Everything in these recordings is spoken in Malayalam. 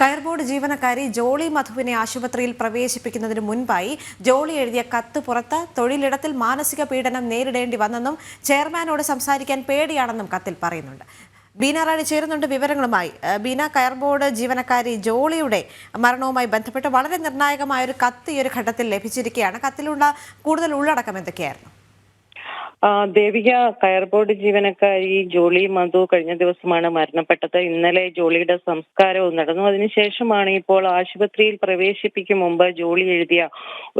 കയർ ബോർഡ് ജീവനക്കാരി ജോളി മധുവിനെ ആശുപത്രിയിൽ പ്രവേശിപ്പിക്കുന്നതിന് മുൻപായി ജോളി എഴുതിയ കത്ത് പുറത്ത് തൊഴിലിടത്തിൽ മാനസിക പീഡനം നേരിടേണ്ടി വന്നെന്നും ചെയർമാനോട് സംസാരിക്കാൻ പേടിയാണെന്നും കത്തിൽ പറയുന്നുണ്ട്. ബീന റാണി ചേരുന്നുണ്ട് വിവരങ്ങളുമായി. ബീന, കയർ ബോർഡ് ജീവനക്കാരി ജോളിയുടെ മരണവുമായി ബന്ധപ്പെട്ട് വളരെ നിർണായകമായ ഒരു കത്ത് ഈ ഒരു ഘട്ടത്തിൽ ലഭിച്ചിരിക്കുകയാണ്. കത്തിലുള്ള കൂടുതൽ ഉള്ളടക്കം എന്തൊക്കെയായിരുന്നു? ദേവിക, കയർ ബോർഡ് ജീവനക്കാരി ജോളി മധു കഴിഞ്ഞ ദിവസമാണ് മരണപ്പെട്ടത്. ഇന്നലെ ജോളിയുടെ സംസ്കാരവും നടന്നു. അതിനുശേഷമാണ് ഇപ്പോൾ ആശുപത്രിയിൽ പ്രവേശിപ്പിക്കും മുമ്പ് ജോളി എഴുതിയ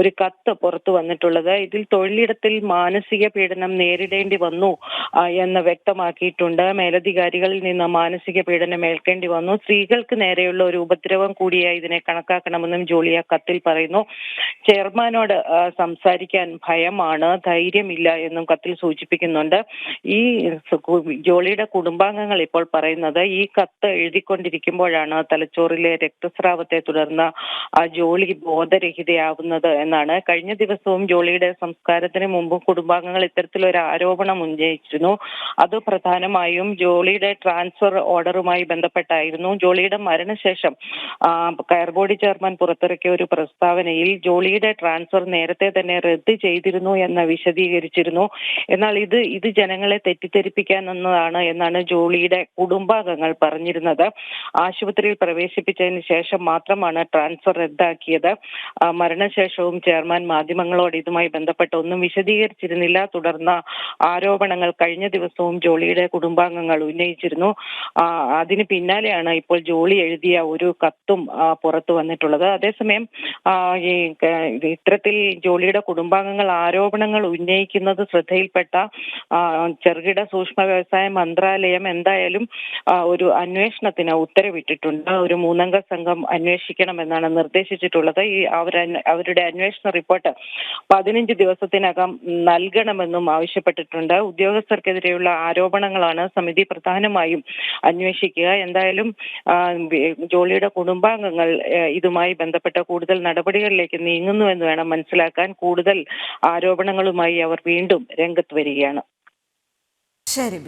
ഒരു കത്ത് പുറത്തു വന്നിട്ടുള്ളത്. ഇതിൽ തൊഴിലിടത്തിൽ മാനസിക പീഡനം നേരിടേണ്ടി വന്നു എന്ന് വ്യക്തമാക്കിയിട്ടുണ്ട്. മേലധികാരികളിൽ നിന്ന് മാനസിക പീഡനം ഏൽക്കേണ്ടി വന്നു. സ്ത്രീകൾക്ക് നേരെയുള്ള ഒരു ഉപദ്രവം കൂടിയായി ഇതിനെ കണക്കാക്കണമെന്നും ജോളി ആ കത്തിൽ പറയുന്നു. ചെയർമാനോട് സംസാരിക്കാൻ ഭയമാണ്, ധൈര്യമില്ല എന്നും കത്തിൽ സൂചിപ്പിക്കുന്നുണ്ട്. ഈ ജോളിയുടെ കുടുംബാംഗങ്ങൾ ഇപ്പോൾ പറയുന്നത് ഈ കത്ത് എഴുതിക്കൊണ്ടിരിക്കുമ്പോഴാണ് തലച്ചോറിലെ രക്തസ്രാവത്തെ തുടർന്ന് ജോളി ബോധരഹിതയാവുന്നത് എന്നാണ്. കഴിഞ്ഞ ദിവസവും ജോളിയുടെ സംസ്കാരത്തിന് മുമ്പ് കുടുംബാംഗങ്ങൾ ഇത്തരത്തിലൊരു ആരോപണം ഉന്നയിച്ചിരുന്നു. അത് പ്രധാനമായും ജോളിയുടെ ട്രാൻസ്ഫർ ഓർഡറുമായി ബന്ധപ്പെട്ടായിരുന്നു. ജോളിയുടെ മരണശേഷം കയർ ബോർഡ് ചെയർമാൻ പുറത്തിറക്കിയ ഒരു പ്രസ്താവനയിൽ ജോളിയുടെ ട്രാൻസ്ഫർ നേരത്തെ തന്നെ റദ്ദ് ചെയ്തിരുന്നു എന്ന് വിശദീകരിച്ചിരുന്നു. എന്നാൽ ഇത് ജനങ്ങളെ തെറ്റിദ്ധരിപ്പിക്കാനെന്നതാണ് എന്നാണ് ജോളിയുടെ കുടുംബാംഗങ്ങൾ പറഞ്ഞിരുന്നത്. ആശുപത്രിയിൽ പ്രവേശിപ്പിച്ചതിന് ശേഷം മാത്രമാണ് ട്രാൻസ്ഫർ റദ്ദാക്കിയത്. മരണശേഷവും ചെയർമാൻ മാധ്യമങ്ങളോട് ഇതുമായി ബന്ധപ്പെട്ട് ഒന്നും വിശദീകരിച്ചിരുന്നില്ല. തുടർന്ന് ആരോപണങ്ങൾ കഴിഞ്ഞ ദിവസവും ജോളിയുടെ കുടുംബാംഗങ്ങൾ ഉന്നയിച്ചിരുന്നു. അതിന് പിന്നാലെയാണ് ഇപ്പോൾ ജോളി എഴുതിയ ഒരു കത്തും പുറത്തു വന്നിട്ടുള്ളത്. അതേസമയം ഇത്തരത്തിൽ ജോളിയുടെ കുടുംബാംഗങ്ങൾ ആരോപണങ്ങൾ ഉന്നയിക്കുന്നത് ശ്രദ്ധയിൽപ്പെട്ട ചെറുകിട സൂക്ഷ്മ വ്യവസായ മന്ത്രാലയം എന്തായാലും ഒരു അന്വേഷണത്തിന് ഉത്തരവിട്ടിട്ടുണ്ട്. ഒരു 3-അംഗ സംഘം അന്വേഷിക്കണമെന്നാണ് നിർദ്ദേശിച്ചിട്ടുള്ളത്. അവരുടെ അന്വേഷണ റിപ്പോർട്ട് 15 ദിവസത്തിനകം നൽകണമെന്നും ആവശ്യപ്പെട്ടിട്ടുണ്ട്. ഉദ്യോഗസ്ഥർക്കെതിരെയുള്ള ആരോപണങ്ങളാണ് സമിതി പ്രധാനമായും അന്വേഷിക്കുക. എന്തായാലും ജോളിയുടെ കുടുംബാംഗങ്ങൾ ഇതുമായി ബന്ധപ്പെട്ട കൂടുതൽ നടപടികളിലേക്ക് നീങ്ങുന്നുവെന്ന് വേണം മനസ്സിലാക്കാൻ. കൂടുതൽ ആരോപണങ്ങളുമായി അവർ വീണ്ടും രംഗത്ത് വരികയാണ്. ശരി.